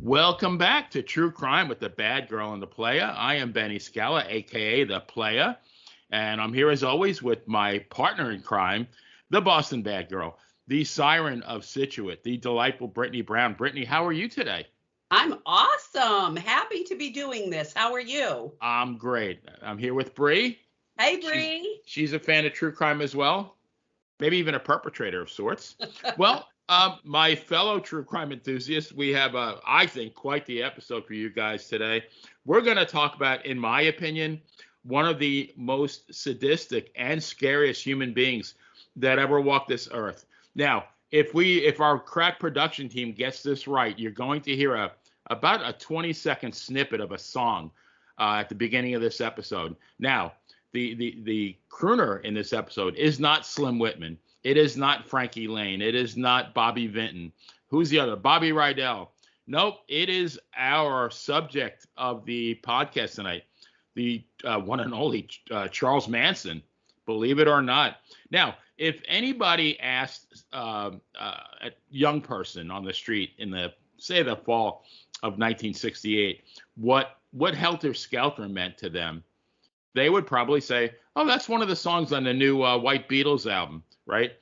Welcome back to True Crime with the Bad Girl and the Playa. I am Benny Scala, a.k.a. the Playa, and I'm here as always with my partner in crime, the Boston Bad Girl, the siren of Scituate, the delightful Brittany Brown. Brittany, how are you today? I'm awesome. Happy to be doing this. How are you? I'm great. I'm here with Bree. Hey, Bree. She's a fan of true crime as well, maybe even a perpetrator of sorts. Well, my fellow true crime enthusiasts, we have, I think, quite the episode for you guys today. We're going to talk about, in my opinion, one of the most sadistic and scariest human beings that ever walked this earth. Now, if our crack production team gets this right, you're going to hear about a 20-second snippet of a song at the beginning of this episode. Now, the crooner in this episode is not Slim Whitman. It is not Frankie Lane. It is not Bobby Vinton. Who's the other? Bobby Rydell. Nope. It is our subject of the podcast tonight, the one and only Charles Manson, believe it or not. Now, if anybody asked a young person on the street in the fall of 1968 what Helter Skelter meant to them, they would probably say, oh, that's one of the songs on the new White Beatles album, right?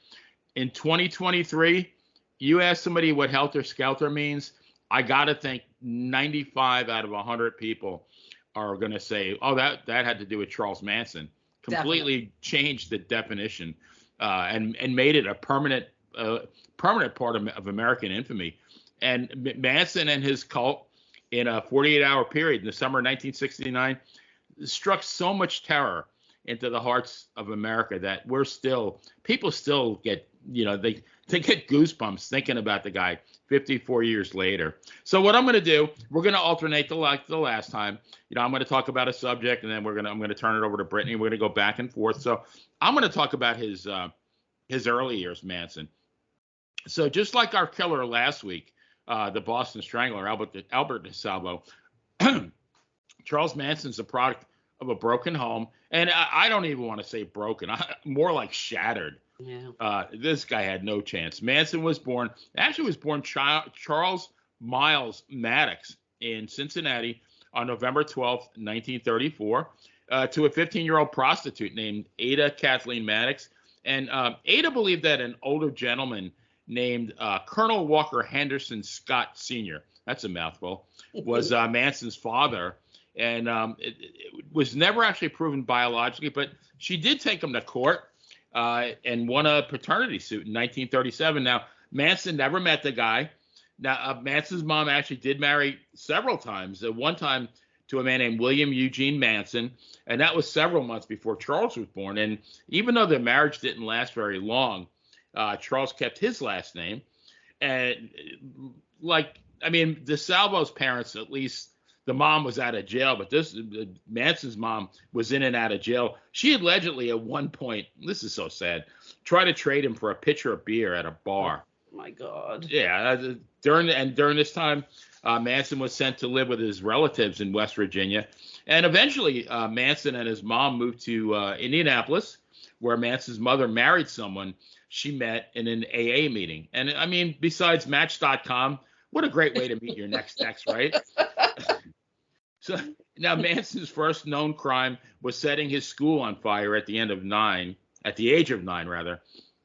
In 2023, you ask somebody what Helter Skelter means, I got to think 95 out of 100 people are going to say, oh, that had to do with Charles Manson. Completely Definitely changed the definition and made it a permanent part of American infamy. And Manson and his cult, in a 48-hour period in the summer of 1969, struck so much terror into the hearts of America that people still get, they get goosebumps thinking about the guy 54 years later. So what I'm going to do, we're going to alternate the last time. I'm going to talk about a subject, and then I'm going to turn it over to Brittany. We're going to go back and forth. So I'm going to talk about his early years, Manson. So just like our killer last week, the Boston Strangler, Albert DeSalvo, Charles Manson's a product of a broken home, and I don't even want to say broken, more like shattered. Yeah. This guy had no chance. Manson was born Charles Miles Maddox in Cincinnati on November 12th, 1934, to a 15-year-old prostitute named Ada Kathleen Maddox. And Ada believed that an older gentleman named Colonel Walker Henderson Scott Sr., that's a mouthful, was Manson's father. And it was never actually proven biologically, but she did take him to court and won a paternity suit in 1937. Now, Manson never met the guy. Now, Manson's mom actually did marry several times. One time to a man named William Eugene Manson, and that was several months before Charles was born. And even though the marriage didn't last very long, Charles kept his last name. And DeSalvo's parents, at least, the mom was out of jail, but Manson's mom was in and out of jail. She allegedly at one point, this is so sad, tried to trade him for a pitcher of beer at a bar. Oh my God. Yeah. During this time, Manson was sent to live with his relatives in West Virginia. And eventually, Manson and his mom moved to Indianapolis, where Manson's mother married someone she met in an AA meeting. And I mean, besides Match.com, what a great way to meet your next ex, right? So now Manson's first known crime was setting his school on fire at the age of 9, rather.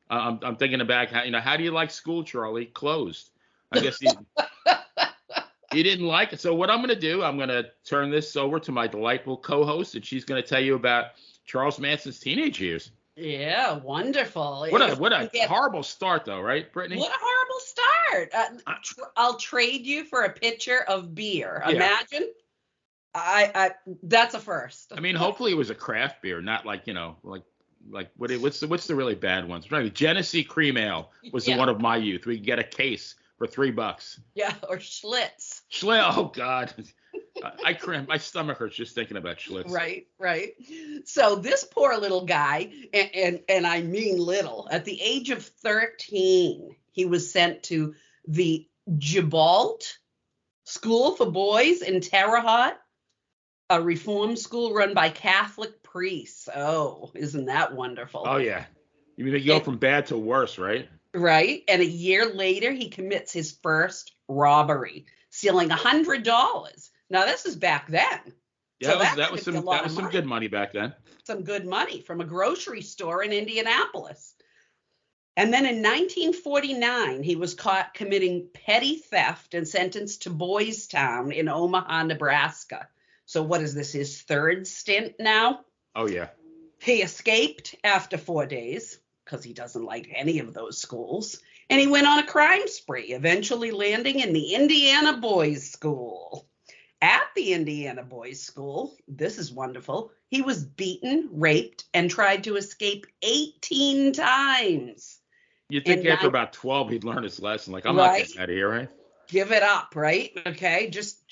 I'm thinking back, how do you like school, Charlie? Closed. I guess he didn't like it. So what I'm going to do, I'm going to turn this over to my delightful co-host, and she's going to tell you about Charles Manson's teenage years. Yeah, wonderful. What a horrible start, though, right, Brittany? What a horrible start. I'll trade you for a pitcher of beer. Yeah. Imagine. That's a first. I mean, hopefully it was a craft beer, not like what's the really bad ones? Genesee Cream Ale was the one of my youth. We could get a case for $3. Yeah, or Schlitz. Oh God, I cramp. My stomach hurts just thinking about Schlitz. Right. So this poor little guy, and I mean little, at the age of 13, he was sent to the Gibault School for Boys in Terre Haute, a reform school run by Catholic priests. Oh, isn't that wonderful? Oh, yeah. You mean you go from bad to worse, right? right? And a year later, he commits his first robbery, stealing $100. Now, this is back then. Yeah, So that was that's that going was to be a some lot that of was some money, good money back then. some good money from a grocery store in Indianapolis. And then in 1949, he was caught committing petty theft and sentenced to Boys Town in Omaha, Nebraska. So what is this, his third stint now? Oh yeah. He escaped after 4 days because he doesn't like any of those schools. And he went on a crime spree, eventually landing in the Indiana Boys School. At the Indiana Boys School, this is wonderful, he was beaten, raped, and tried to escape 18 times. You'd think In after nine, about 12 he'd learn his lesson. Like, I'm not right? getting out of here, right? Give it up, right? Okay, just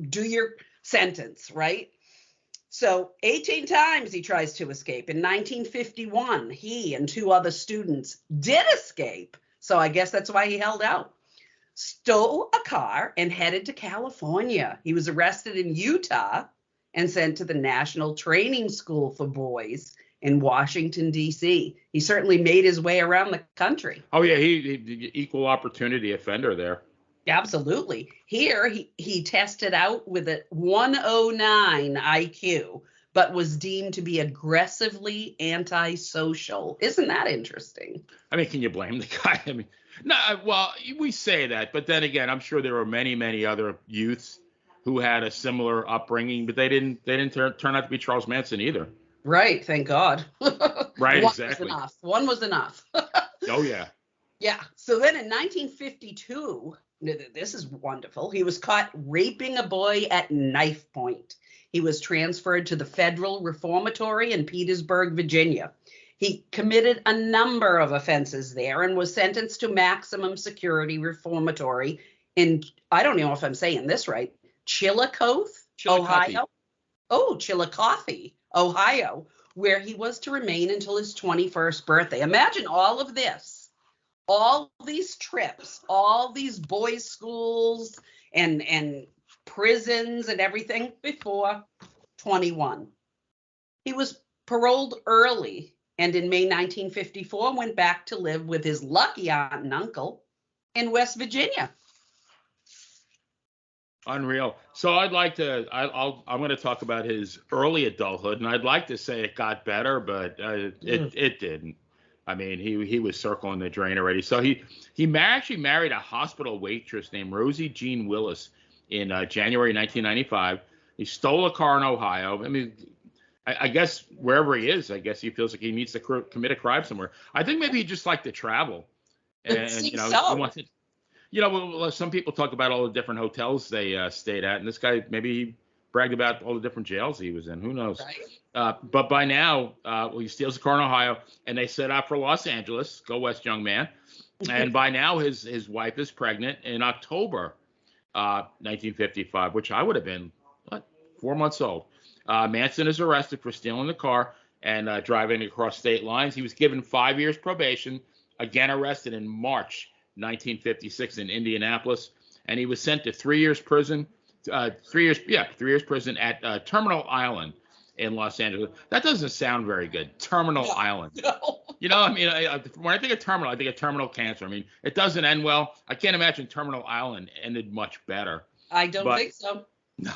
do your sentence, right? So 18 times he tries to escape. In 1951, he and two other students did escape. So I guess that's why he held out. Stole a car and headed to California. He was arrested in Utah and sent to the National Training School for Boys in Washington, D.C. He certainly made his way around the country. Oh yeah, he equal opportunity offender there. Absolutely. Here, he tested out with a 109 IQ, but was deemed to be aggressively antisocial. Isn't that interesting? I mean, can you blame the guy? I mean, no. Well, we say that, but then again, I'm sure there were many other youths who had a similar upbringing, but they didn't turn out to be Charles Manson either. Right. Thank God. Right, One was exactly. enough. One was enough. Oh yeah. Yeah. So then in 1952, this is wonderful. He was caught raping a boy at knife point. He was transferred to the Federal Reformatory in Petersburg, Virginia. He committed a number of offenses there and was sentenced to maximum security reformatory in, I don't know if I'm saying this right, Chillicothe, Chillicothe. Ohio. Oh, Chillicothe, Ohio, where he was to remain until his 21st birthday. Imagine all of this, all these trips, all these boys' schools and prisons and everything before 21. He was paroled early and in May 1954 went back to live with his lucky aunt and uncle in West Virginia. Unreal. So I'd like to. I'm going to talk about his early adulthood, and I'd like to say it got better, but it didn't. I mean, he was circling the drain already. So actually married a hospital waitress named Rosie Jean Willis in January 1995. He stole a car in Ohio. I mean, I guess wherever he is, I guess he feels like he needs to commit a crime somewhere. I think maybe he just liked to travel, and Seems you know so. he wanted. You know, well, some people talk about all the different hotels they stayed at, and this guy maybe he bragged about all the different jails he was in. Who knows? Right. But by now, he steals a car in Ohio, and they set out for Los Angeles. Go West, young man. And by now, his wife is pregnant in October 1955, which I would have been 4 months old. Manson is arrested for stealing the car and driving across state lines. He was given 5 years probation. Again, arrested in March 1956 in Indianapolis, and he was sent to 3 years prison. 3 years prison at Terminal Island in Los Angeles. That doesn't sound very good. Terminal Island. No. You know, I mean, when I think of terminal, I think of terminal cancer. I mean, it doesn't end well. I can't imagine Terminal Island ended much better. I don't think so. No.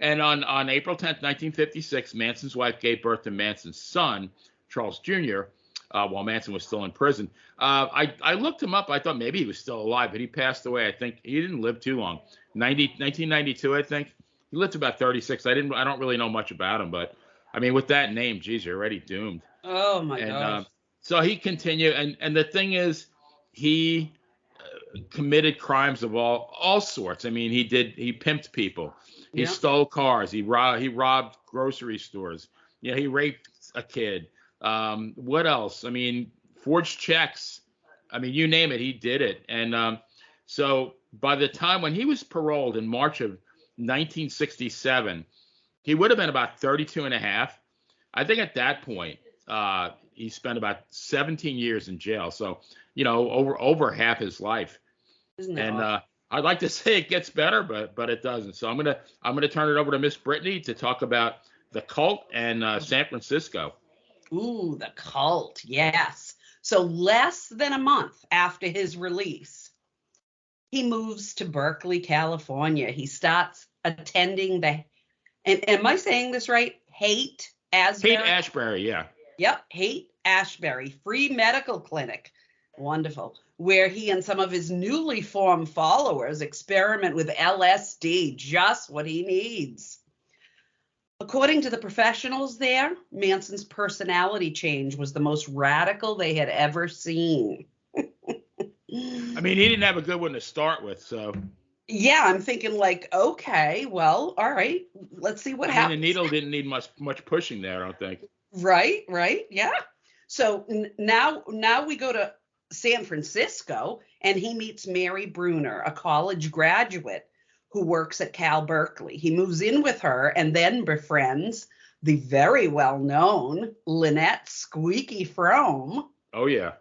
And on April 10th, 1956, Manson's wife gave birth to Manson's son, Charles Jr., while Manson was still in prison. I looked him up. I thought maybe he was still alive, but he passed away. I think he didn't live too long. 1992, I think. He lived to about 36. I don't really know much about him, but I mean, with that name, geez, you're already doomed. Oh my And gosh. so he continued, and the thing is, he committed crimes of all sorts. I mean, he pimped people. He Yeah. stole cars. He robbed grocery stores. Yeah, he raped a kid. What else? I mean, forged checks. I mean, you name it, he did it. And so by the time when he was paroled in March of 1967, he would have been about 32 and a half. I think at that point, he spent about 17 years in jail. So, you know, over half his life. Isn't it And awesome? I'd like to say it gets better, but it doesn't. So I'm gonna turn it over to Miss Brittany to talk about the cult and San Francisco. Ooh, the cult. Yes. So less than a month after his release, he moves to Berkeley, California. He starts attending and am I saying this right? Haight Kate Asbury? Ashbury, yeah. Yep, Haight Ashbury Free Medical Clinic. Wonderful. Where he and some of his newly formed followers experiment with LSD, just what he needs. According to the professionals there, Manson's personality change was the most radical they had ever seen. I mean, he didn't have a good one to start with, so. Yeah, I'm thinking like, okay, well, all right, let's see what happens. The needle didn't need much pushing there, I don't think. Right, yeah. So now we go to San Francisco, and he meets Mary Bruner, a college graduate who works at Cal Berkeley. He moves in with her and then befriends the very well-known Lynette Squeaky Frome. Oh, yeah.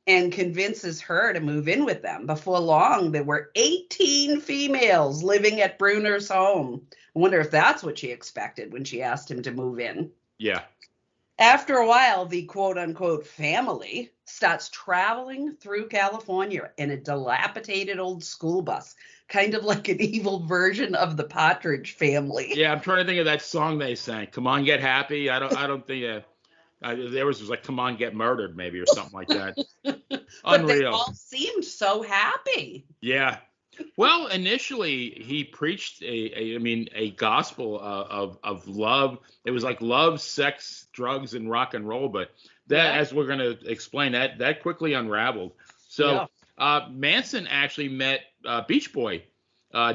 And convinces her to move in with them. Before long, there were 18 females living at Bruner's home. I wonder if that's what she expected when she asked him to move in. Yeah. After a while, the quote-unquote family starts traveling through California in a dilapidated old school bus, kind of like an evil version of the Partridge Family. Yeah, I'm trying to think of that song they sang. Come on, get happy. I don't think there was like Come on, get murdered, maybe, or something like that. But Unreal. they all seemed so happy. Yeah. Well, initially he preached a gospel of love. It was like love, sex, drugs, and rock and roll. But that, as we're going to explain, that quickly unraveled. So Manson actually met Beach Boy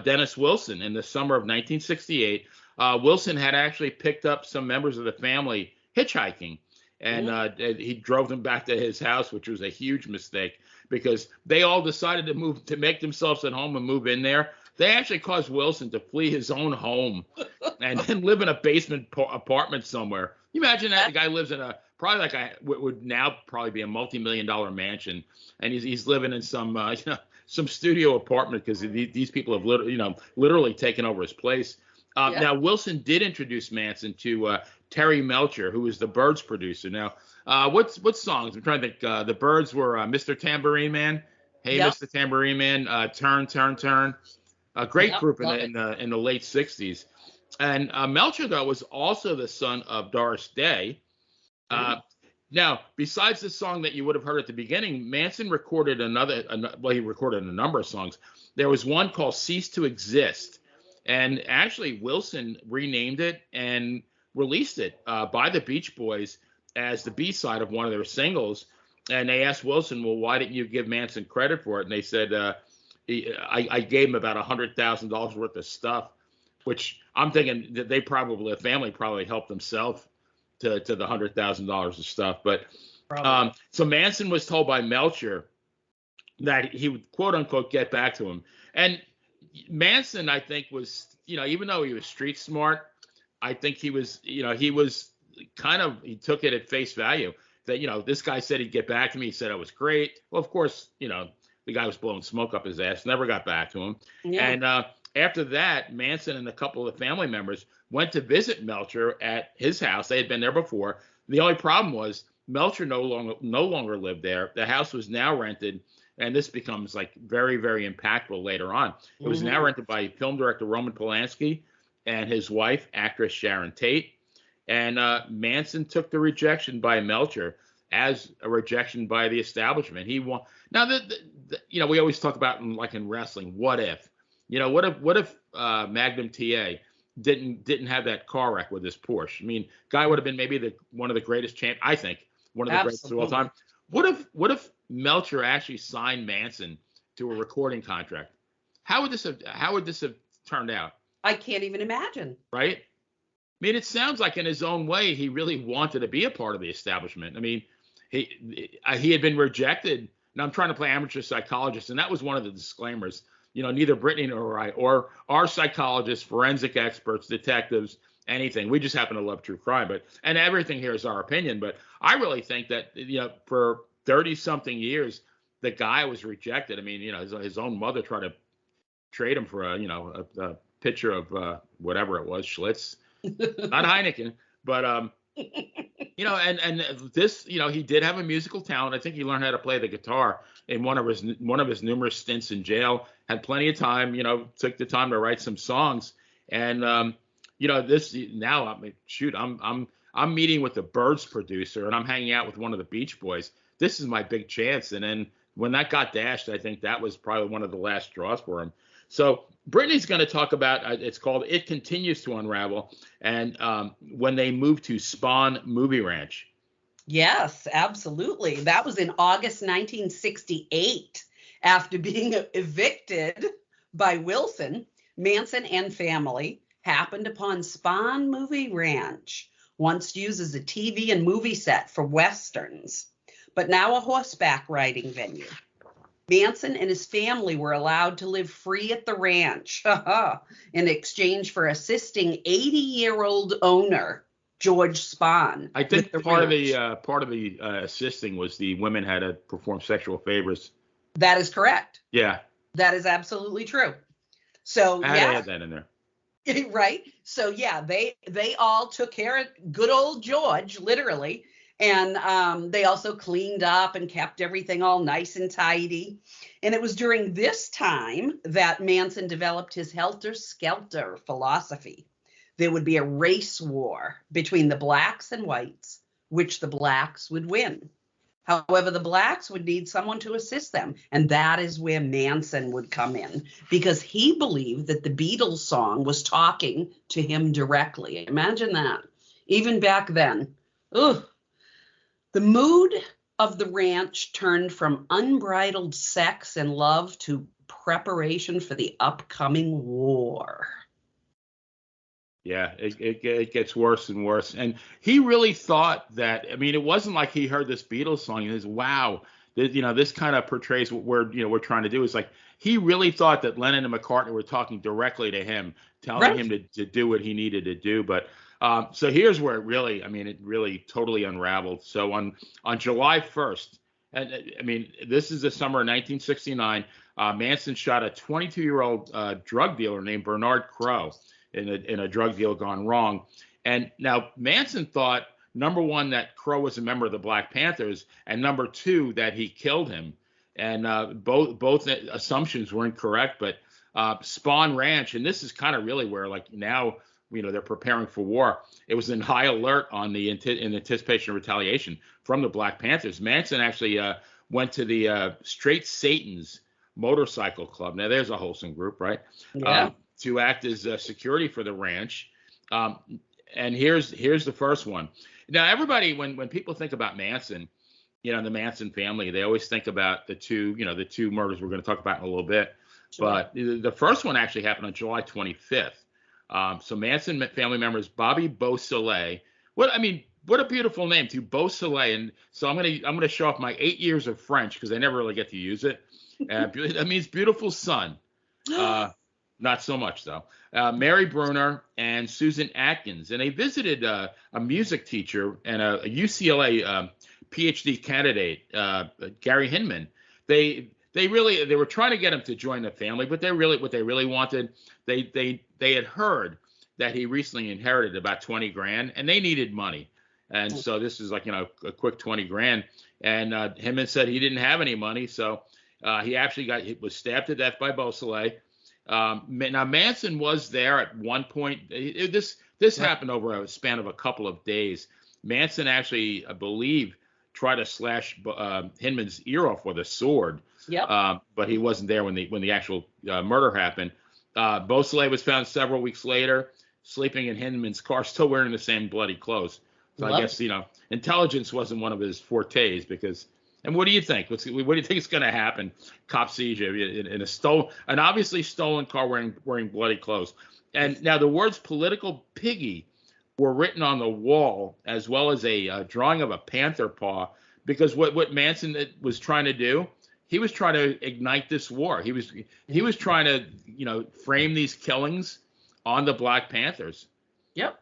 Dennis Wilson in the summer of 1968. Wilson had actually picked up some members of the family hitchhiking, and he drove them back to his house, which was a huge mistake because they all decided to make themselves at home and move in there. They actually caused Wilson to flee his own home and then live in a basement apartment somewhere. You imagine that the guy lives in would now probably be a multi-million-dollar mansion, and he's living in some studio apartment because these people have literally taken over his place. Now Wilson did introduce Manson to Terry Melcher, who was the Byrds producer. Now, what songs? I'm trying to think. The Byrds were Mr. Tambourine Man, Hey Mr. Tambourine Man, Turn Turn Turn. A great group in the late '60s. And Melcher, though, was also the son of Doris Day. Now, besides the song that you would have heard at the beginning, Manson recorded he recorded a number of songs. There was one called Cease to Exist. And actually, Wilson renamed it and released it by the Beach Boys as the B-side of one of their singles. And they asked Wilson, well, why didn't you give Manson credit for it? And they said, I gave him about $100,000 worth of stuff, which I'm thinking that the family probably helped themselves to the $100,000 of stuff. But so Manson was told by Melcher that he would, quote unquote, get back to him. And Manson, I think, was, even though he was street smart, I think he took it at face value that, this guy said he'd get back to me. He said it was great. Well, of course, the guy was blowing smoke up his ass, never got back to him. Yeah. And after that, Manson and a couple of the family members went to visit Melcher at his house. They had been there before. The only problem was Melcher no longer lived there. The house was now rented. And this becomes like very, very impactful later on. It was now rented by film director Roman Polanski and his wife, actress Sharon Tate. And Manson took the rejection by Melcher as a rejection by the establishment. He won. Now, we always talk about in wrestling, what if? What if Magnum TA didn't have that car wreck with his Porsche? I mean, guy would have been maybe one of the greatest I think one of the greatest of all time. What if Melcher actually signed Manson to a recording contract? How would this have turned out? I can't even imagine. Right? I mean, it sounds like in his own way he really wanted to be a part of the establishment. I mean, he had been rejected. And I'm trying to play amateur psychologist, and that was one of the disclaimers. Neither Brittany nor I or our psychologists, forensic experts, detectives, anything. We just happen to love true crime, and everything here is our opinion. But I really think that for 30-something years, the guy was rejected. I mean, his own mother tried to trade him for a pitcher of whatever it was, Schlitz, not Heineken, but And this, he did have a musical talent. I think he learned how to play the guitar in one of his numerous stints in jail. Had plenty of time, took the time to write some songs. And this now, I'm meeting with the Byrds producer, and I'm hanging out with one of the Beach Boys. This is my big chance. And then when that got dashed, I think that was probably one of the last straws for him. So Brittany's going to talk about, it's called It Continues to Unravel, and when they moved to Spahn Movie Ranch. Yes, absolutely. That was in August 1968. After being evicted by Wilson, Manson and family happened upon Spahn Movie Ranch, once used as a TV and movie set for Westerns, but now a horseback riding venue. Manson and his family were allowed to live free at the ranch in exchange for assisting 80-year-old owner George Spahn. I think part of the assisting was the women had to perform sexual favors. That is correct. Yeah. That is absolutely true. So I had to add that in there. Right. So yeah, they all took care of good old George, literally. And they also cleaned up and kept everything all nice and tidy. And it was during this time that Manson developed his helter-skelter philosophy. There would be a race war between the blacks and whites, which the blacks would win. However, the blacks would need someone to assist them. And that is where Manson would come in, because he believed that the Beatles song was talking to him directly. Imagine that. Even back then. Ugh. The mood of the ranch turned from unbridled sex and love to preparation for the upcoming war. Yeah, it gets worse and worse. And he really thought that, it wasn't like he heard this Beatles song and wow, this kind of portrays what we're trying to do. It's like he really thought that Lennon and McCartney were talking directly to him, telling him to do what he needed to do. But so here's where it really totally unraveled. So on July 1st, and this is the summer of 1969, Manson shot a 22-year-old drug dealer named Bernard Crowe in a drug deal gone wrong. And now Manson thought, number one, that Crowe was a member of the Black Panthers, and number two, that he killed him. And both assumptions were incorrect. But Spahn Ranch, and this is kind of really where now they're preparing for war. It was in high alert in anticipation of retaliation from the Black Panthers. Manson actually went to the Straight Satans motorcycle club. Now there's a wholesome group, right? Yeah. To act as security for the ranch. And here's the first one. Now, everybody, when people think about Manson, the Manson family, they always think about the two murders we're going to talk about in a little bit. Sure. But the first one actually happened on July 25th. So Manson family members, Bobby Beausoleil. What a beautiful name, too, Beausoleil. And so I'm gonna show off my 8 years of French because I never really get to use it. That means beautiful son. Not so much, though. Mary Bruner and Susan Atkins. And they visited a music teacher and a UCLA PhD candidate, Gary Hinman. They were trying to get him to join the family, but what they really wanted, they had heard that he recently inherited about 20 grand, and they needed money. And so this is a quick 20 grand. And Hinman said he didn't have any money, so he actually was stabbed to death by Beausoleil. Now Manson was there at one point. This happened over a span of a couple of days. Manson actually, I believe, tried to slash Hinman's ear off with a sword. Yep. But he wasn't there when the actual murder happened. Beausoleil was found several weeks later, sleeping in Hinman's car, still wearing the same bloody clothes. So I guess intelligence wasn't one of his fortes because. And what do you think? What do you think is going to happen? Cop sees you in an obviously stolen car wearing bloody clothes. And now the words "political piggy" were written on the wall, as well as a drawing of a panther paw, because what Manson was trying to do, he was trying to ignite this war. He was trying to frame these killings on the Black Panthers. Yep.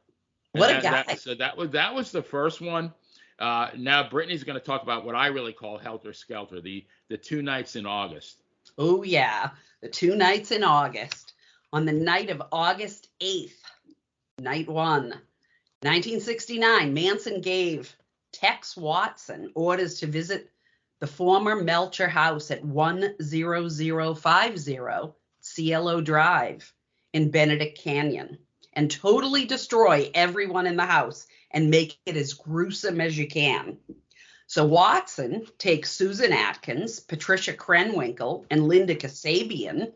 What a guy. So that was the first one. Now Brittany's going to talk about what I really call Helter Skelter, the 2 nights in August. Oh yeah, the 2 nights in August. On the night of August 8th, night one, 1969, Manson gave Tex Watson orders to visit the former Melcher house at 10050 Cielo Drive in Benedict Canyon and totally destroy everyone in the house and make it as gruesome as you can. So Watson takes Susan Atkins, Patricia Krenwinkel, and Linda Kasabian,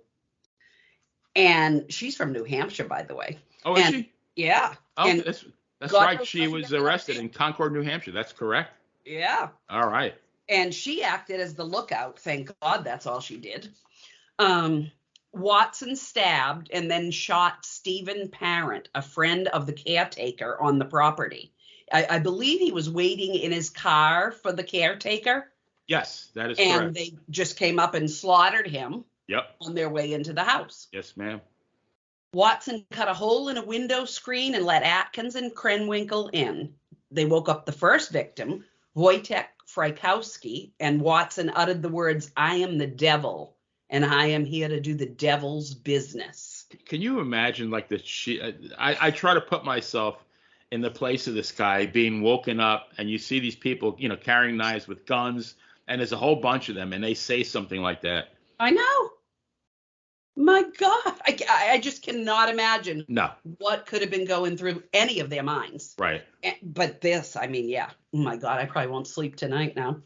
and she's from New Hampshire, by the way. Oh, is she? Yeah. Oh, and that's God right. knows She how was got arrested there. in Concord, New Hampshire. That's correct. Yeah. All right. And she acted as the lookout. Thank God that's all she did. Watson stabbed and then shot Stephen Parent, a friend of the caretaker on the property. I believe he was waiting in his car for the caretaker. Yes, that is and correct. they just came up and slaughtered him Yep. on their way into the house. Yes, ma'am. Watson cut a hole in a window screen and let Atkins and Krenwinkel in. They woke up the first victim, Wojtek Frykowski, and Watson uttered the words, "I am the devil, and I am here to do the devil's business." Can you imagine like I try to put myself in the place of this guy being woken up, and you see these people, carrying knives with guns, and there's a whole bunch of them, and they say something like that. I know. My God, I just cannot imagine what could have been going through any of their minds. Right. But this, yeah. Oh my God, I probably won't sleep tonight now.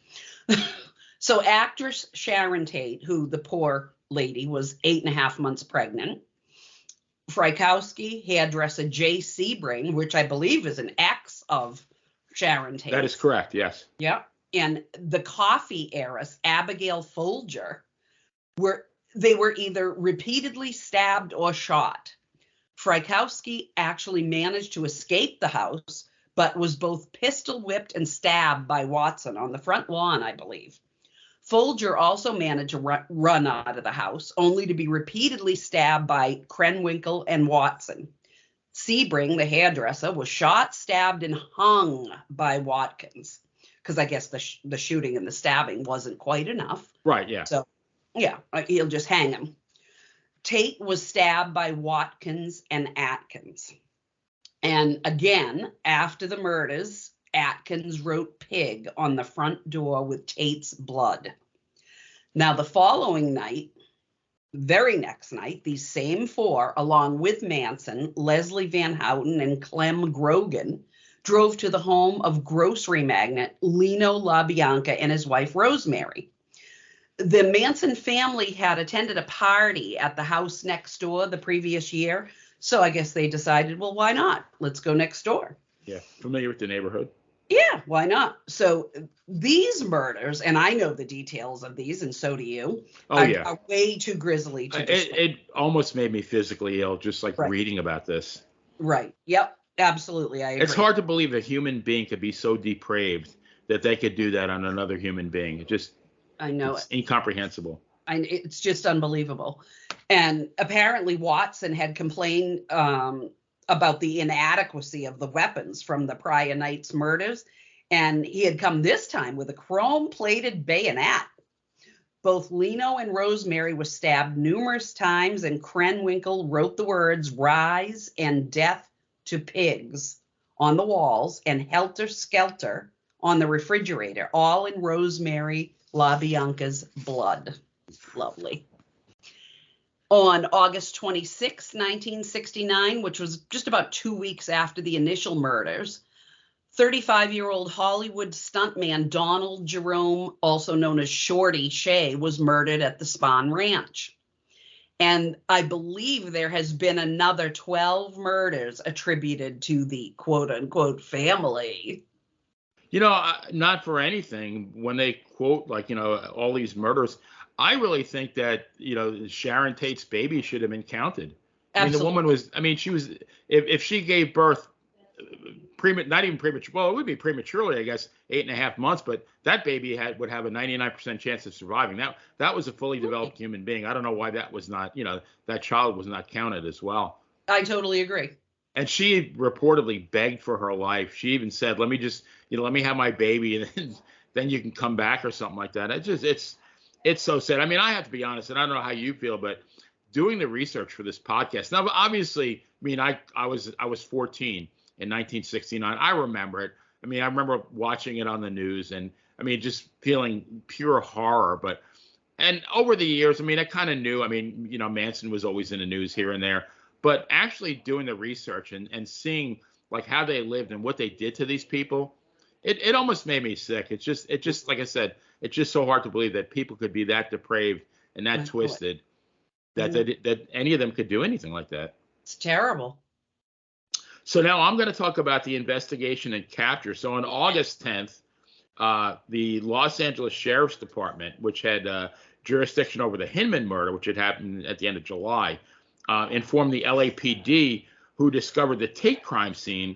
So actress Sharon Tate, who the poor lady was 8.5 months pregnant. Frykowski, hairdresser Jay Sebring, which I believe is an ex of Sharon Tate. That is correct, yes. Yeah. And the coffee heiress, Abigail Folger, were either repeatedly stabbed or shot. Frykowski actually managed to escape the house, but was both pistol whipped and stabbed by Watson on the front lawn, I believe. Folger also managed to run out of the house, only to be repeatedly stabbed by Krenwinkel and Watson. Sebring, the hairdresser, was shot, stabbed, and hung by Watkins, because I guess the shooting and the stabbing wasn't quite enough. Right, yeah. So, yeah, he'll just hang him. Tate was stabbed by Watkins and Atkins. And again, after the murders, Atkins wrote "pig" on the front door with Tate's blood. Now, the following night, very next night, these same four, along with Manson, Leslie Van Houten, and Clem Grogan, drove to the home of grocery magnate Lino LaBianca and his wife Rosemary. The Manson family had attended a party at the house next door the previous year, so I guess they decided, well, why not? Let's go next door. Yeah, familiar with the neighborhood? Yeah, why not? So these murders, and I know the details of these, and so do you, are way too grisly to describe. It almost made me physically ill just reading about this. Right. Yep. Absolutely. I agree. It's hard to believe a human being could be so depraved that they could do that on another human being. I know it's incomprehensible. It's just unbelievable. And apparently Watson had complained about the inadequacy of the weapons from the prior night's murders, and he had come this time with a chrome-plated bayonet. Both Lino and Rosemary were stabbed numerous times, and Krenwinkel wrote the words "rise" and "death to pigs" on the walls, and "helter skelter" on the refrigerator, all in Rosemary LaBianca's blood. Lovely. On August 26, 1969, which was just about 2 weeks after the initial murders, 35-year-old Hollywood stuntman Donald Jerome, also known as Shorty Shea, was murdered at the Spahn Ranch. And I believe there has been another 12 murders attributed to the quote-unquote family. Not for anything, when they quote, all these murders, I really think that, Sharon Tate's baby should have been counted. Absolutely. The woman was, she was, if she gave birth, not even premature, well, it would be prematurely, I guess, 8.5 months, but that baby would have a 99% chance of surviving. That was a fully developed human being. I don't know why that was not, that child was not counted as well. I totally agree. And she reportedly begged for her life. She even said, let me just, let me have my baby and then you can come back or something like that. It's so sad. I have to be honest, and I don't know how you feel, but doing the research for this podcast. Now, obviously, I was 14. in 1969. I remember it. I mean, I remember watching it on the news, and I mean, just feeling pure horror. And over the years, I mean, I kind of knew. I mean, Manson was always in the news here and there, but actually doing the research and seeing like how they lived and what they did to these people, it almost made me sick. It just like I said, it's just so hard to believe that people could be that depraved and that twisted, that any of them could do anything like that. It's terrible. So now I'm going to talk about the investigation and capture. So on August 10th, the Los Angeles Sheriff's Department, which had jurisdiction over the Hinman murder, which had happened at the end of July, informed the LAPD, who discovered the Tate crime scene,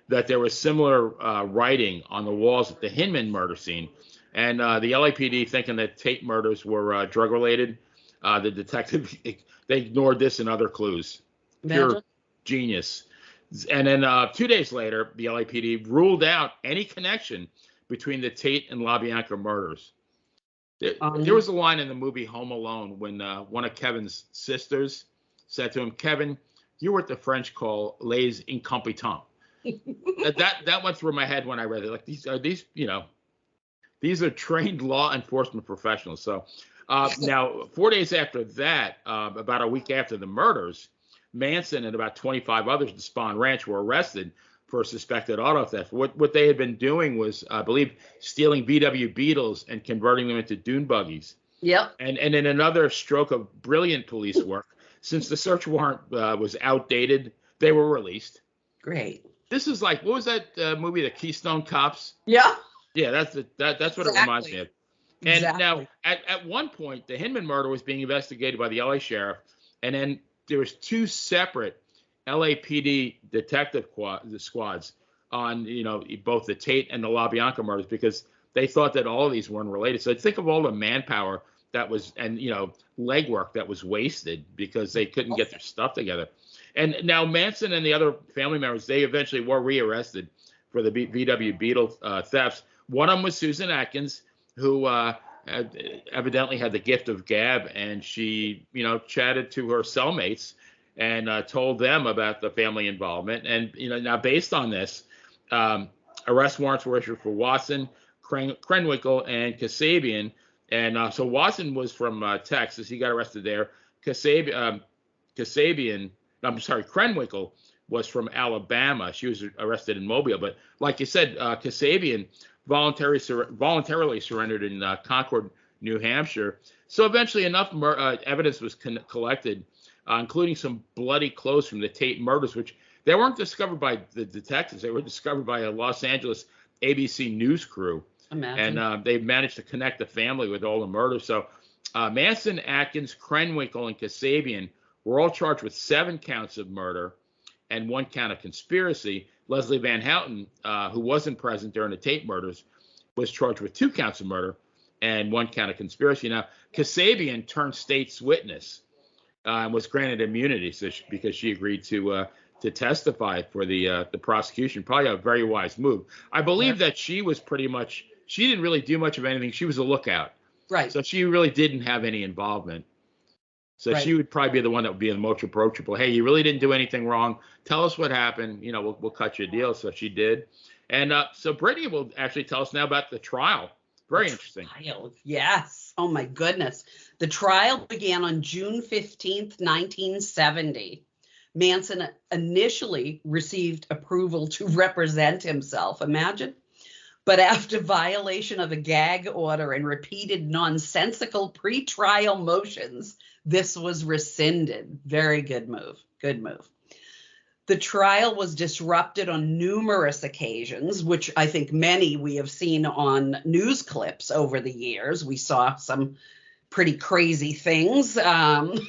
that there was similar writing on the walls at the Hinman murder scene. And the LAPD, thinking that Tate murders were drug-related, the detective, they ignored this and other clues. Pure genius. And then 2 days later, the LAPD ruled out any connection between the Tate and LaBianca murders. There was a line in the movie Home Alone when one of Kevin's sisters said to him, "Kevin, you're what the French call les incompetents." that went through my head when I read it. Like these are trained law enforcement professionals. So now 4 days after that, about a week after the murders, Manson and about 25 others at Spahn Ranch were arrested for suspected auto theft. What they had been doing was, I believe, stealing VW Beetles and converting them into dune buggies. Yep. And in another stroke of brilliant police work, since the search warrant was outdated, they were released. Great. This is like, what was that movie, The Keystone Cops? Yeah. Yeah, that's what it reminds me of. And exactly. Now, at one point, the Hinman murder was being investigated by the LA sheriff, and then there was two separate LAPD detective squads on, both the Tate and the LaBianca murders, because they thought that all of these weren't related. So think of all the manpower that was, and legwork that was wasted because they couldn't get their stuff together. And now Manson and the other family members, they eventually were rearrested for the VW Beetle thefts. One of them was Susan Atkins, who evidently had the gift of gab, and she, chatted to her cellmates and told them about the family involvement. And, now based on this, arrest warrants were issued for Watson, Krenwinkel, and Kasabian. And so Watson was from Texas. He got arrested there. Krenwinkel was from Alabama. She was arrested in Mobile. But like you said, Kasabian voluntarily surrendered in Concord, New Hampshire. So eventually enough evidence was collected, including some bloody clothes from the Tate murders, which they weren't discovered by the detectives. They were discovered by a Los Angeles ABC news crew. Imagine. And they managed to connect the family with all the murders. So Manson, Atkins, Krenwinkel, and Kasabian were all charged with 7 counts of murder and 1 count of conspiracy. Leslie Van Houten, who wasn't present during the Tate murders, was charged with 2 counts of murder and 1 count of conspiracy. Now, Kasabian turned state's witness and was granted immunity because she agreed to testify for the prosecution. Probably a very wise move. I believe that she was she didn't really do much of anything. She was a lookout. Right. So she really didn't have any involvement. So she would probably be the one that would be the most approachable. Hey, you really didn't do anything wrong. Tell us what happened. We'll cut you a deal. So she did. And so Brittany will actually tell us now about the trial. Very interesting. Trial. Yes. Oh, my goodness. The trial began on June 15th, 1970. Manson initially received approval to represent himself. Imagine. But after violation of a gag order and repeated nonsensical pretrial motions, this was rescinded. Very good move. Good move. The trial was disrupted on numerous occasions, which I think many we have seen on news clips over the years. We saw some pretty crazy things, and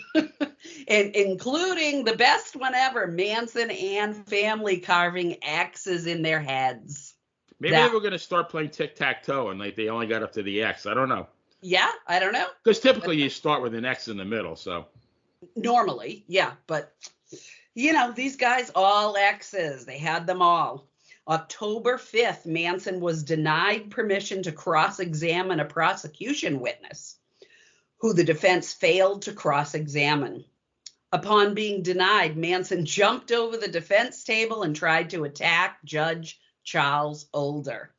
including the best one ever, Manson and family carving X's in their heads. Maybe they were going to start playing tic-tac-toe and they only got up to the X. I don't know. Yeah, I don't know. Because typically you start with an X in the middle, so. Normally, yeah. But, these guys, all X's. They had them all. October 5th, Manson was denied permission to cross-examine a prosecution witness who the defense failed to cross-examine. Upon being denied, Manson jumped over the defense table and tried to attack Judge Charles Older.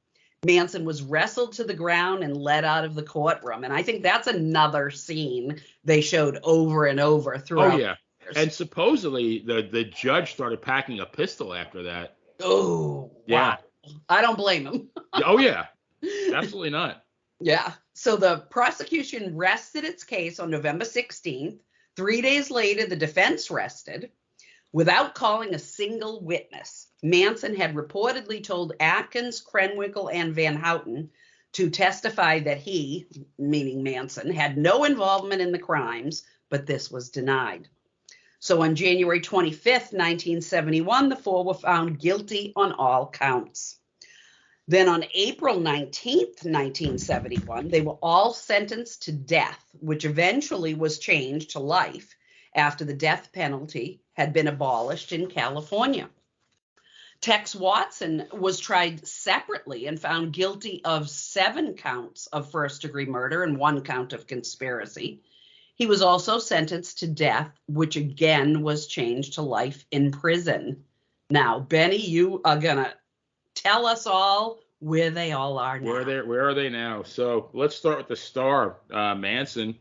Manson was wrestled to the ground and led out of the courtroom. And I think that's another scene they showed over and over throughout. Oh, yeah. And supposedly the judge started packing a pistol after that. Oh, yeah. Wow. I don't blame him. Oh, yeah. Absolutely not. Yeah. So the prosecution rested its case on November 16th. 3 days later, the defense rested without calling a single witness. Manson had reportedly told Atkins, Krenwinkel, and Van Houten to testify that he, meaning Manson, had no involvement in the crimes, but this was denied. So on January 25th, 1971, the four were found guilty on all counts. Then on April 19th, 1971, they were all sentenced to death, which eventually was changed to life after the death penalty had been abolished in California. Tex Watson was tried separately and found guilty of 7 counts of first-degree murder and 1 count of conspiracy. He was also sentenced to death, which again was changed to life in prison. Now, Benny, you are going to tell us all where they all are now. Where are they now? So let's start with the star, Manson.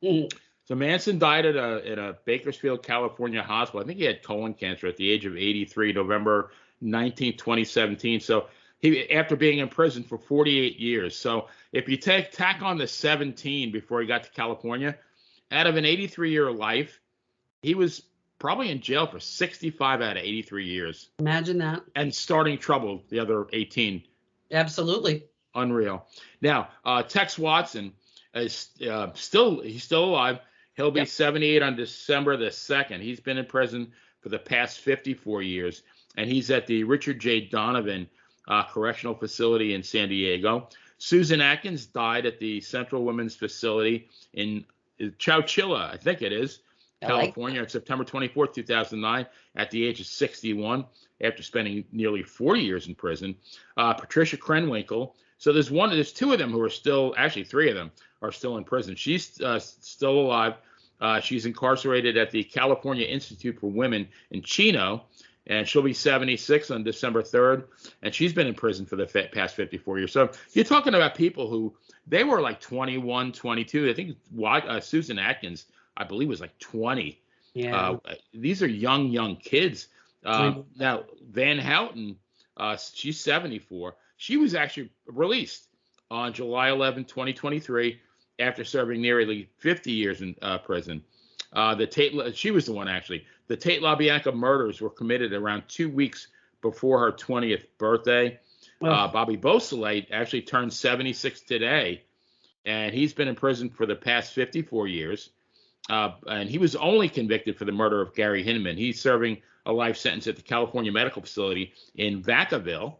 So Manson died at a Bakersfield, California hospital. I think he had colon cancer at the age of 83, November 19, 2017. So he, after being in prison for 48 years. So if you tack on the 17 before he got to California, out of an 83-year life, he was probably in jail for 65 out of 83 years. Imagine that. And starting trouble the other 18. Absolutely. Unreal. Now, Tex Watson is still alive. He'll be 78 on December the 2nd. He's been in prison for the past 54 years, and he's at the Richard J. Donovan Correctional Facility in San Diego. Susan Atkins died at the Central Women's Facility in Chowchilla, I think it is, California, on September 24th, 2009, at the age of 61, after spending nearly 40 years in prison. Patricia Krenwinkel. So there's 2 of them who are still, actually 3 of them are still in prison. She's still alive. She's incarcerated at the California Institute for Women in Chino, and she'll be 76 on December 3rd, and she's been in prison for the past 54 years. So you're talking about people who, they were like 21, 22. I think Susan Atkins, I believe, was like 20. Yeah. These are young kids. Now, Van Houten, she's 74. She was actually released on July 11, 2023, after serving nearly 50 years in prison. She was the one, actually. The Tate LaBianca murders were committed around 2 weeks before her 20th birthday. Bobby Beausoleil actually turned 76 today, and he's been in prison for the past 54 years. And he was only convicted for the murder of Gary Hinman. He's serving a life sentence at the California Medical Facility in Vacaville.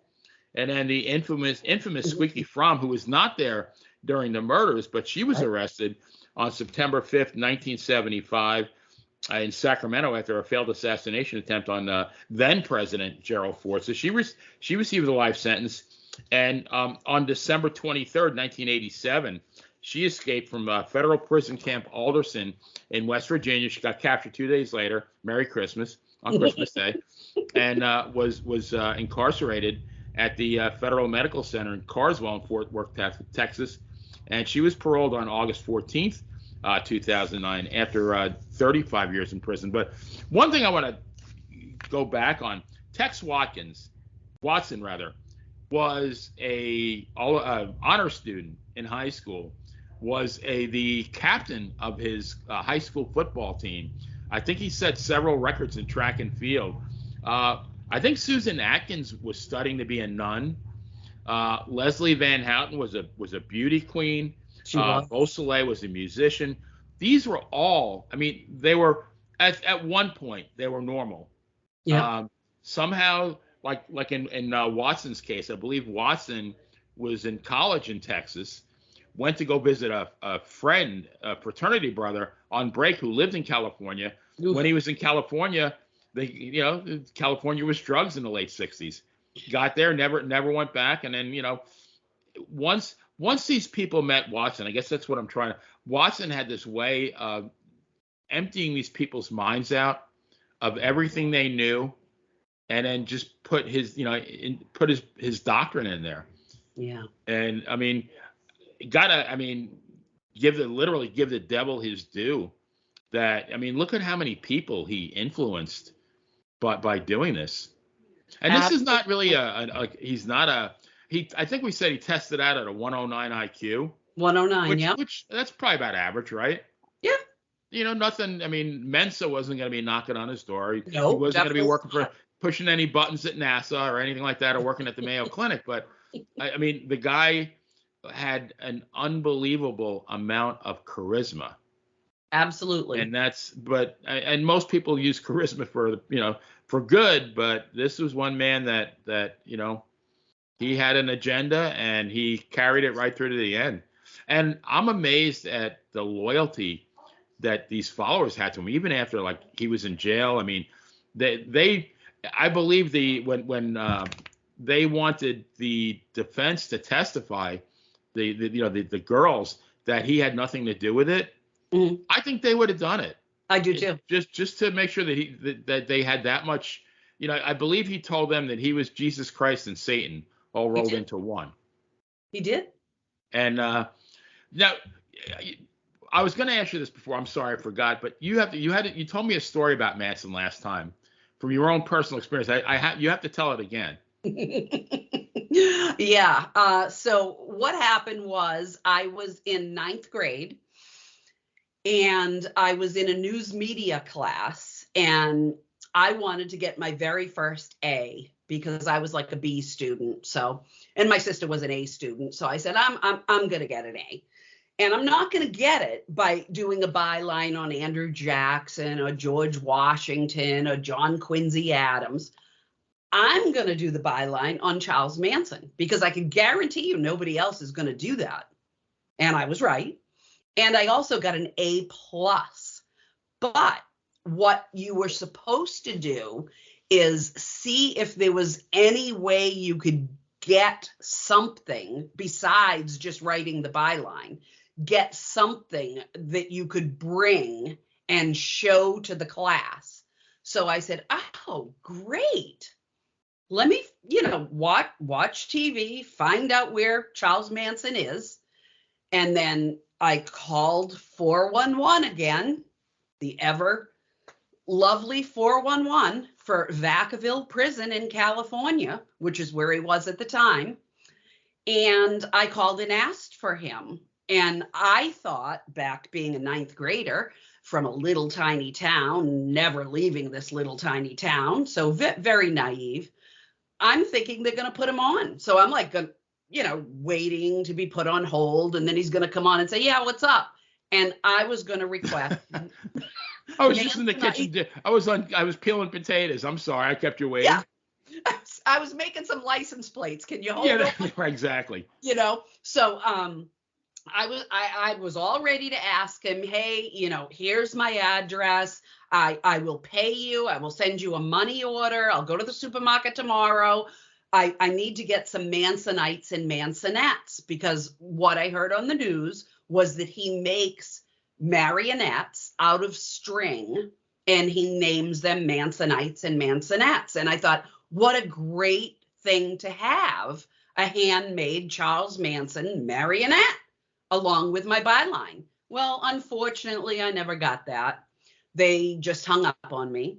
And then the infamous Squeaky Fromm, who was not there during the murders, but she was arrested on September 5th, 1975 in Sacramento after a failed assassination attempt on then President Gerald Ford. So she received a life sentence. And on December 23rd, 1987, she escaped from federal prison camp Alderson in West Virginia. She got captured 2 days later. Merry Christmas, on Christmas Day, and was incarcerated at the Federal Medical Center in Carswell in Fort Worth, Texas. And she was paroled on August 14th, 2009, after 35 years in prison. But one thing I want to go back on, Tex Watson was a honor student in high school, was the captain of his high school football team. I think he set several records in track and field. I think Susan Atkins was studying to be a nun. Leslie Van Houten was a beauty queen. Beausoleil was a musician. These were all, I mean, they were at one point they were normal. Yeah. Somehow, like in Watson's case, I believe Watson was in college in Texas, went to go visit a friend, a fraternity brother on break who lived in California. Oof. When he was in California, California was drugs in the late 60s. Got there, never went back, and then once these people met Watson, I guess that's what I'm trying to. Watson had this way of emptying these people's minds out of everything they knew, and then just put his, put his doctrine in there. Yeah. And I mean, gotta, I mean, literally give the devil his due. That, I mean, look at how many people he influenced by doing this. And this is not really he's not I think we said he tested out at a 109 IQ. 109, yeah. Which that's probably about average, right? Yeah. Nothing. I mean, Mensa wasn't going to be knocking on his door. He wasn't going to be working for pushing any buttons at NASA or anything like that, or working at the Mayo Clinic. But I mean, the guy had an unbelievable amount of charisma. Absolutely. And most people use charisma for good, but this was one man that he had an agenda, and he carried it right through to the end. And I'm amazed at the loyalty that these followers had to him, even after, like, he was in jail. I mean, I believe when they wanted the defense to testify, the girls, that he had nothing to do with it. Mm-hmm. I think they would have done it. I do too. Just to make sure that they had that much. I believe he told them that he was Jesus Christ and Satan all rolled into one. He did. And now, I was going to ask you this before. I'm sorry, I forgot. But you told me a story about Manson last time from your own personal experience. You have to tell it again. Yeah. So what happened was, I was in 9th grade, and I was in a news media class, and I wanted to get my very first A because I was like a B student. So, and my sister was an A student. So I said, I'm going to get an A. And I'm not going to get it by doing a byline on Andrew Jackson or George Washington or John Quincy Adams. I'm going to do the byline on Charles Manson, because I can guarantee you nobody else is going to do that. And I was right. And I also got an A+. But what you were supposed to do is see if there was any way you could get something besides just writing the byline. Get something that you could bring and show to the class. So I said, oh, great. Let me, watch TV, find out where Charles Manson is. And then I called 411 again, the ever lovely 411 for Vacaville Prison in California, which is where he was at the time. And I called and asked for him. And I thought, back being a 9th grader from a little tiny town, never leaving this little tiny town, so very naive, I'm thinking they're going to put him on. So I'm like, waiting to be put on hold. And then he's going to come on and say, yeah, what's up? And I was going to request. I was just in the kitchen. I was peeling potatoes. I'm sorry. I kept you waiting. Yeah. I was making some license plates. Can you hold on? Exactly. So I was all ready to ask him, hey, here's my address. I will pay you. I will send you a money order. I'll go to the supermarket tomorrow. I need to get some Mansonites and Mansonettes, because what I heard on the news was that he makes marionettes out of string, and he names them Mansonites and Mansonettes. And I thought, what a great thing to have, a handmade Charles Manson marionette along with my byline. Well, unfortunately, I never got that. They just hung up on me.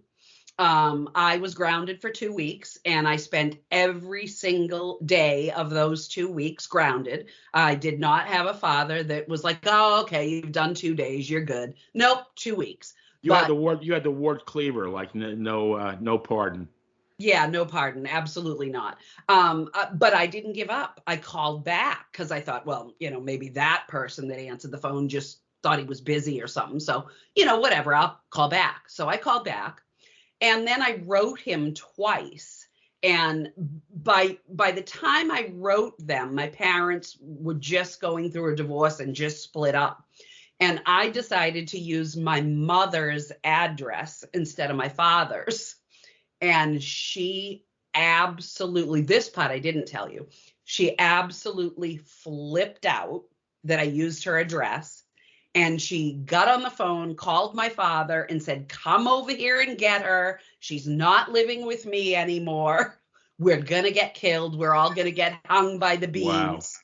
I was grounded for 2 weeks, and I spent every single day of those 2 weeks grounded. I did not have a father that was like, oh, okay, you've done 2 days, you're good. Nope, 2 weeks. You had the Ward Cleaver, like no pardon. Yeah, no pardon. Absolutely not. But I didn't give up. I called back because I thought, well, maybe that person that answered the phone just thought he was busy or something. So, whatever, I'll call back. So I called back, and then I wrote him twice. And by the time I wrote them, my parents were just going through a divorce and just split up. And I decided to use my mother's address instead of my father's. And she absolutely, this part I didn't tell you, she absolutely flipped out that I used her address. And she got on the phone, called my father, and said, come over here and get her. She's not living with me anymore. We're going to get killed. We're all going to get hung by the beams,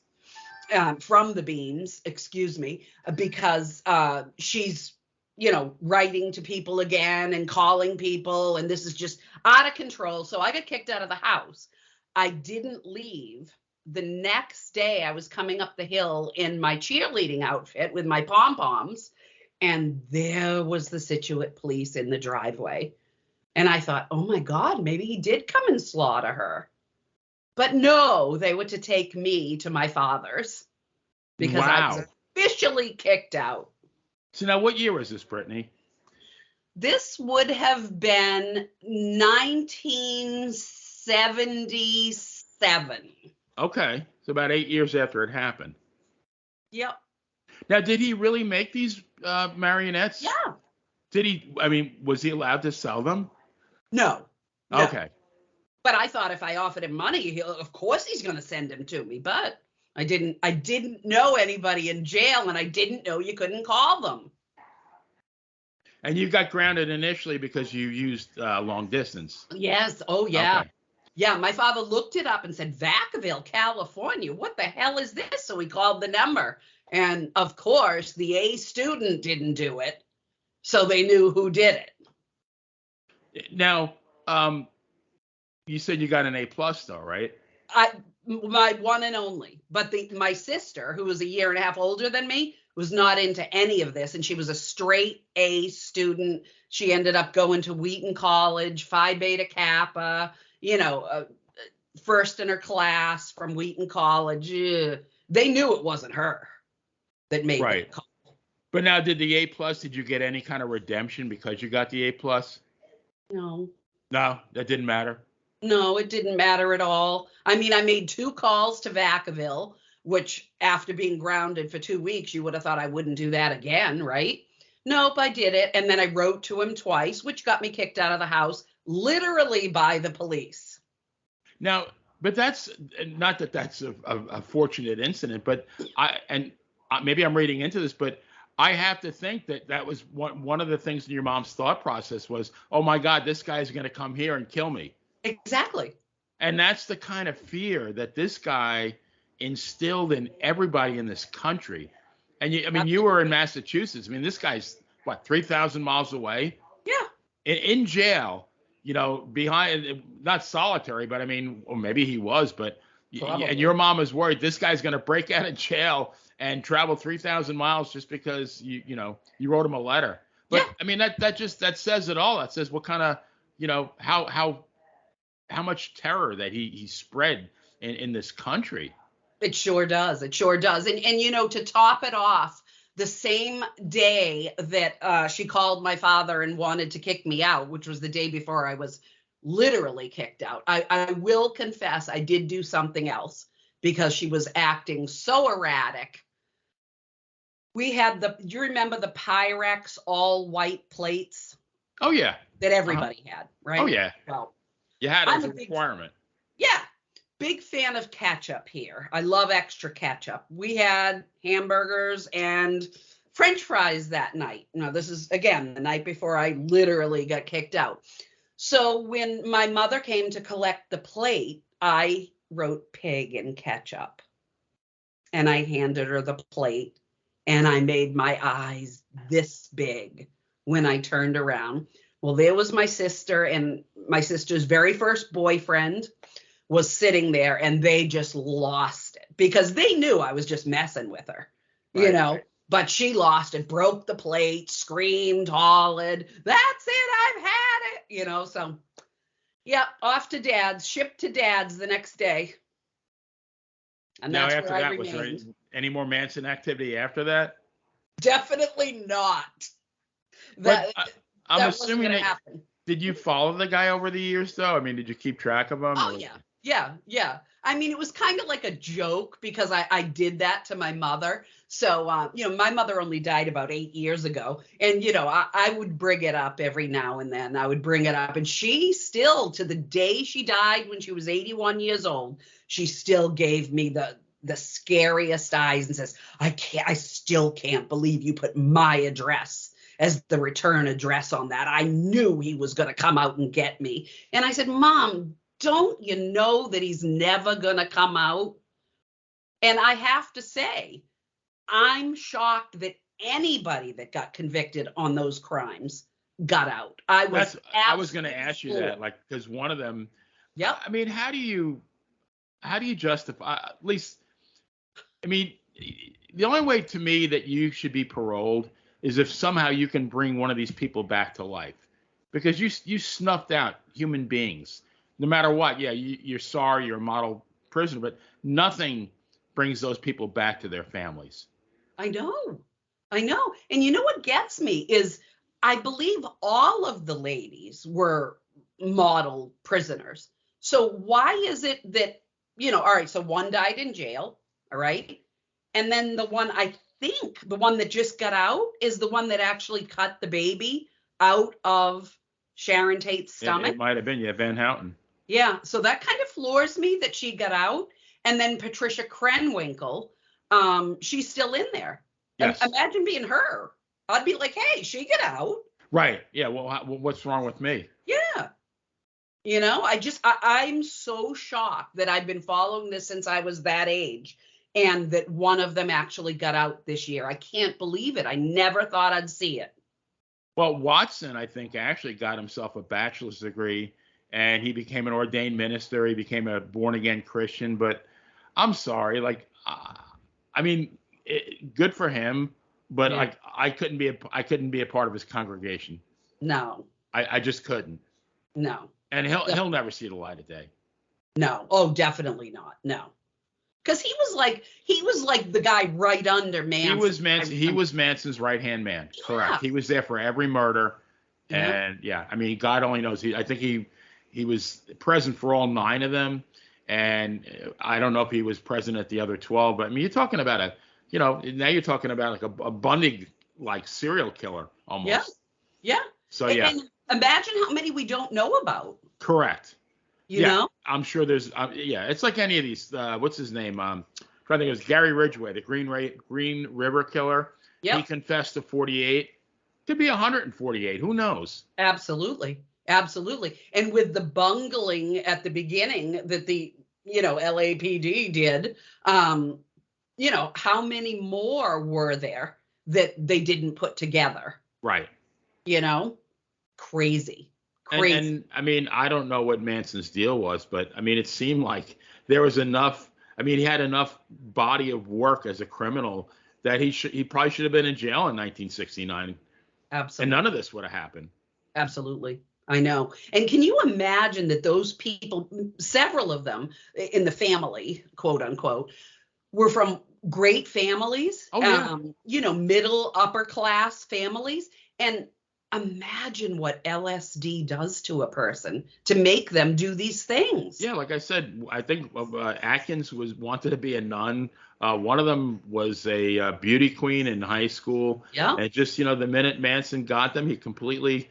from the beams, excuse me, because she's, writing to people again and calling people. And this is just out of control. So I got kicked out of the house. I didn't leave. The next day I was coming up the hill in my cheerleading outfit with my pom-poms, and there was the Scituate police in the driveway. And I thought, oh my God, maybe he did come and slaughter her. But no, they were to take me to my father's because I was officially kicked out. So now what year was this, Brittany? This would have been 1977. Okay, so about 8 years after it happened. Yep. Now, did he really make these marionettes? Yeah. Was he allowed to sell them? No. Okay. But I thought if I offered him money, of course he's going to send them to me. But I didn't know anybody in jail, and I didn't know you couldn't call them. And you got grounded initially because you used long distance. Yes. Oh, yeah. Okay. Yeah, my father looked it up and said, Vacaville, California, what the hell is this? So he called the number. And, of course, the A student didn't do it, so they knew who did it. Now, you said you got an A+, though, right? My one and only. But my sister, who was a year and a half older than me, was not into any of this, and she was a straight A student. She ended up going to Wheaton College, Phi Beta Kappa, first in her class from Wheaton College. They knew it wasn't her that made that call. But now, did the A+, did you get any kind of redemption because you got the A+? No. No, that didn't matter? No, it didn't matter at all. I mean, I made 2 calls to Vacaville, which after being grounded for 2 weeks, you would have thought I wouldn't do that again, right? Nope, I did it. And then I wrote to him twice, which got me kicked out of the house, literally by the police. Now, but that's not that that's a fortunate incident, but maybe I'm reading into this, but I have to think that was one of the things in your mom's thought process was, oh my God, this guy's going to come here and kill me. Exactly. And that's the kind of fear that this guy instilled in everybody in this country. And you were in Massachusetts. I mean, this guy's 3,000 miles away? Yeah. In jail, behind, not solitary, but or maybe he was, but and your mom is worried this guy's going to break out of jail and travel 3,000 miles just because you wrote him a letter. But yeah. that says it all. That says what kind of, how much terror that he spread in this country. It sure does. It sure does. And to top it off, the same day that she called my father and wanted to kick me out, which was the day before I was literally kicked out, I will confess I did do something else because she was acting so erratic. We had do you remember the Pyrex all white plates? Oh, yeah. That everybody had, right? Oh, yeah. Well, you had it as a requirement. Yeah. Big fan of ketchup here. I love extra ketchup. We had hamburgers and French fries that night. This is, again, the night before I literally got kicked out. So when my mother came to collect the plate, I wrote pig in ketchup. And I handed her the plate. And I made my eyes this big when I turned around. Well, there was my sister, and my sister's very first boyfriend was sitting there, and they just lost it because they knew I was just messing with her, right. But she lost it, broke the plate, screamed, hollered, that's it, I've had it, so yeah, off to dad's, shipped to dad's the next day. And now, that's after where that, was there any more Manson activity after that? Definitely not. I'm assuming that did you follow the guy over the years, though? Did you keep track of him? Oh, yeah. It was kind of like a joke because I did that to my mother. So, my mother only died about 8 years ago. And, I would bring it up every now and then. I would bring it up. And she still, to the day she died when she was 81 years old, she still gave me the scariest eyes and says, I still can't believe you put my address as the return address on that. I knew he was going to come out and get me. And I said, Mom, don't you know that he's never going to come out? And I have to say, I'm shocked that anybody that got convicted on those crimes got out. I was going to ask you that, like, because one of them. Yeah. I mean, how do you justify, at least, I mean, the only way to me that you should be paroled is if somehow you can bring one of these people back to life, because you snuffed out human beings, no matter what. Yeah, you're sorry, you're a model prisoner, but nothing brings those people back to their families. I know. And you know what gets me is I believe all of the ladies were model prisoners. So why is it that, all right, so one died in jail, all right? And then the one, I think the one that just got out is the one that actually cut the baby out of Sharon Tate's stomach. It might have been, yeah, Van Houten. Yeah, so that kind of floors me that she got out. And then Patricia Krenwinkel, she's still in there. Yes. Imagine being her. I'd be like, hey, she got out. Right. Yeah. Well, what's wrong with me? Yeah. I'm so shocked that I've been following this since I was that age, and that one of them actually got out this year. I can't believe it. I never thought I'd see it. Well, Watson, I think, actually got himself a bachelor's degree, and he became an ordained minister. He became a born-again Christian. But I'm sorry, like, I mean, good for him, but Yeah. like, I couldn't be a part of his congregation. No. I just couldn't. No. And he'll never see the light of day. No. Oh, definitely not. No. Because he was like the guy right under Manson. He was Manson's right-hand man. Yeah. Correct. He was there for every murder. Yeah. And yeah, I mean, God only knows. I think he was present for all 9 of them. And I don't know if he was present at the other 12, but I mean, you're talking about now you're talking about like a Bundy like serial killer almost. Yeah. Yeah. So yeah. And imagine how many we don't know about. Correct. You know? I'm sure there's it's like any of these. What's his name? Trying to think, it was Gary Ridgway, the Green River Killer. Yeah. He confessed to 48. Could be 148. Who knows? Absolutely. And with the bungling at the beginning that the LAPD did, how many more were there that they didn't put together? Right. Crazy. And I mean, I don't know what Manson's deal was, but I mean, it seemed like there was enough. I mean, he had enough body of work as a criminal that he probably should have been in jail in 1969. Absolutely. And none of this would have happened. Absolutely. I know. And can you imagine that those people, several of them in the family, quote unquote, were from great families, middle, upper class families. And imagine what LSD does to a person to make them do these things. Yeah, like I said, I think Atkins wanted to be a nun. One of them was a beauty queen in high school. Yeah. And just, the minute Manson got them, he completely,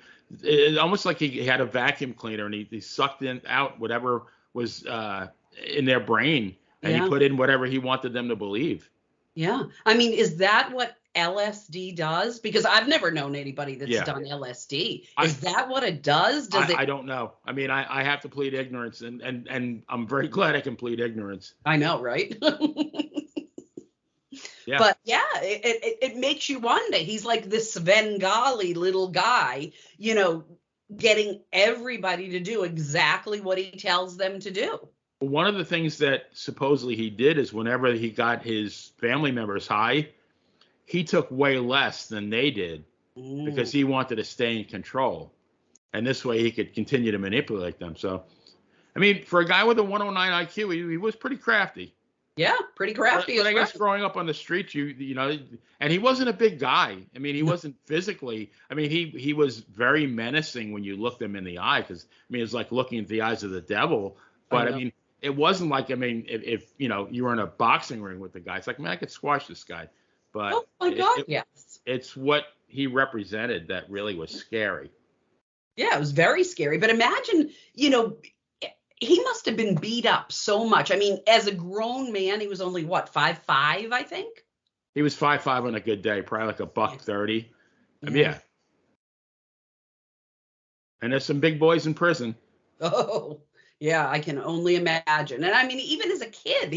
almost like he had a vacuum cleaner and he sucked out whatever was in their brain, and he put in whatever he wanted them to believe. Yeah. I mean, is that what LSD does? Because I've never known anybody that's done LSD. Is that what it does? I don't know. I mean, I have to plead ignorance, and I'm very glad I can plead ignorance. I know, right? Yeah. But yeah, it makes you wonder. He's like this Svengali little guy, getting everybody to do exactly what he tells them to do. One of the things that supposedly he did is whenever he got his family members high, he took way less than they did because he wanted to stay in control. And this way he could continue to manipulate them. So, I mean, for a guy with a 109 IQ, he was pretty crafty. Yeah, pretty crafty. But I guess growing up on the streets, and he wasn't a big guy. I mean, he wasn't physically. I mean, he was very menacing when you looked him in the eye, because I mean, it was like looking at the eyes of the devil. But I mean, it wasn't like, I mean, if you were in a boxing ring with the guy, it's like, man, I could squash this guy. But oh my God, yes. It's what he represented that really was scary. Yeah, it was very scary. But imagine, he must have been beat up so much. I mean, as a grown man, he was only what, 5'5", I think. He was 5'5" on a good day, probably like a buck 30. I mean, Yeah. yeah. And there's some big boys in prison. Oh, yeah, I can only imagine. And I mean, even as a kid,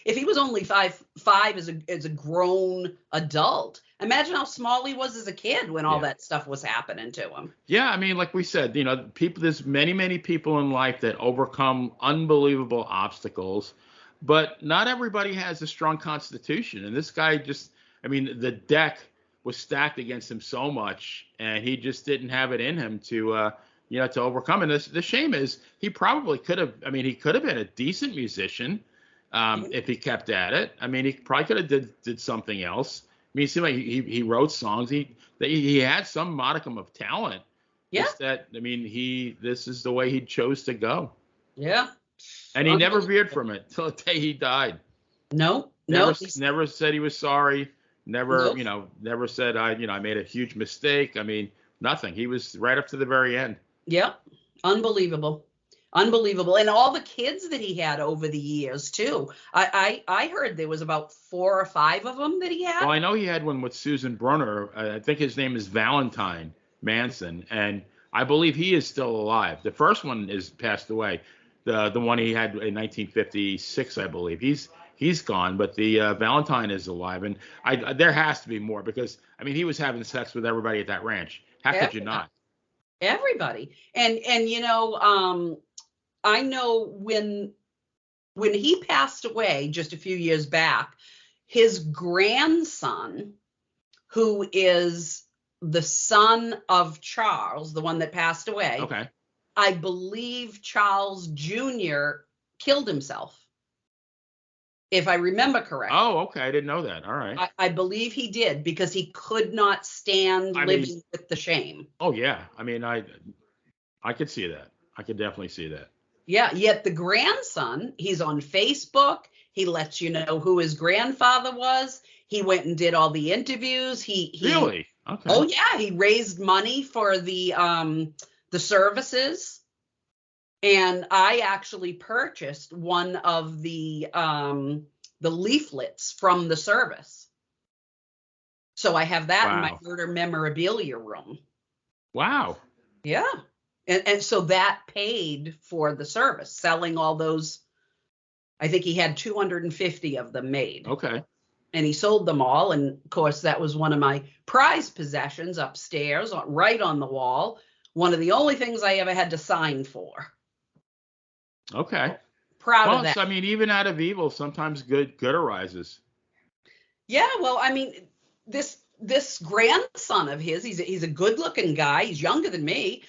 if he was only 5'5" as a grown adult, imagine how small he was as a kid when all Yeah. that stuff was happening to him. Yeah, I mean, like we said, there's many people in life that overcome unbelievable obstacles, but not everybody has a strong constitution. And this guy just, I mean, the deck was stacked against him so much, and he just didn't have it in him to overcome. And the shame is he probably could have, I mean, he could have been a decent musician if he kept at it. I mean, he probably could have did something else. I mean, it seemed like he wrote songs. He had some modicum of talent. Yeah. Just that, I mean, this is the way he chose to go. Yeah. And he never veered from it till the day he died. No. Never said he was sorry. Never, Nope. Never said I made a huge mistake. I mean, nothing. He was right up to the very end. Yeah. Unbelievable. Unbelievable. And all the kids that he had over the years too. I heard there was about 4 or 5 of them that he had. Well, I know he had one with Susan Brunner. I think his name is Valentine Manson, and I believe he is still alive. The first one is passed away. The one he had in 1956, I believe. He's gone, but the Valentine is alive, and there has to be more because I mean he was having sex with everybody at that ranch. How could you not? Everybody. And I know when he passed away just a few years back, his grandson, who is the son of Charles, the one that passed away. Okay. I believe Charles Jr. killed himself, if I remember correctly. Oh, okay. I didn't know that. All right. I believe he did because he could not stand living with the shame. Oh, yeah. I mean, I could see that. I could definitely see that. Yeah. Yet the grandson, he's on Facebook. He lets you know who his grandfather was. He went and did all the interviews. He Really? Okay. Oh yeah, he raised money for the services, and I actually purchased one of the leaflets from the service, so I have that in my murder memorabilia room. Wow. Yeah, and so that paid for the service, selling all those. I think he had 250 of them made. Okay. And he sold them all. And of course, that was one of my prized possessions upstairs, right on the wall. One of the only things I ever had to sign for. Okay. Proud of that. I mean, even out of evil, sometimes good arises. Yeah. Well, I mean, this grandson of his, he's a good looking guy. He's younger than me.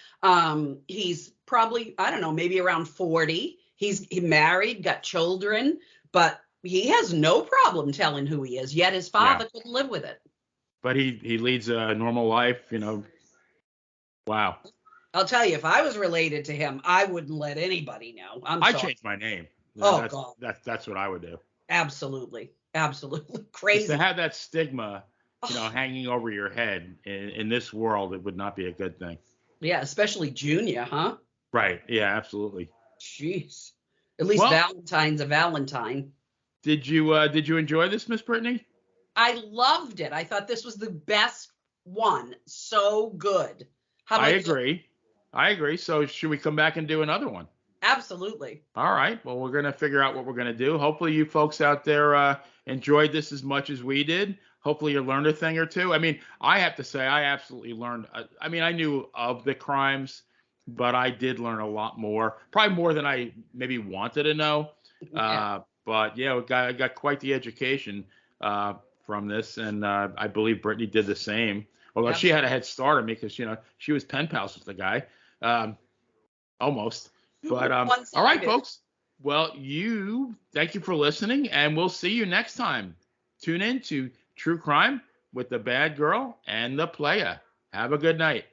He's probably, I don't know, maybe around 40. He married, got children, but he has no problem telling who he is, yet his father couldn't live with it. But he leads a normal life, Wow. I'll tell you, if I was related to him, I wouldn't let anybody know. I'd change my name. God. That's what I would do. Absolutely. Crazy. Just to have that stigma, hanging over your head in this world, it would not be a good thing. Yeah, especially Junior, huh? Right. Yeah, absolutely. Jeez. At least Valentine's a Valentine. Did you enjoy this, Miss Brittany? I loved it. I thought this was the best one. So good. How about you? I agree. So should we come back and do another one? Absolutely. All right. Well, we're going to figure out what we're going to do. Hopefully you folks out there enjoyed this as much as we did. Hopefully you learned a thing or two. I mean, I have to say I absolutely learned. I mean, I knew of the crimes, but I did learn a lot more. Probably more than I maybe wanted to know. Yeah. But yeah, I got quite the education from this, and I believe Brittany did the same. Although she had a head start on me because she was pen pals with the guy, almost. But all right, folks. Well, thank you for listening, and we'll see you next time. Tune in to True Crime with the Bad Girl and the Playa. Have a good night.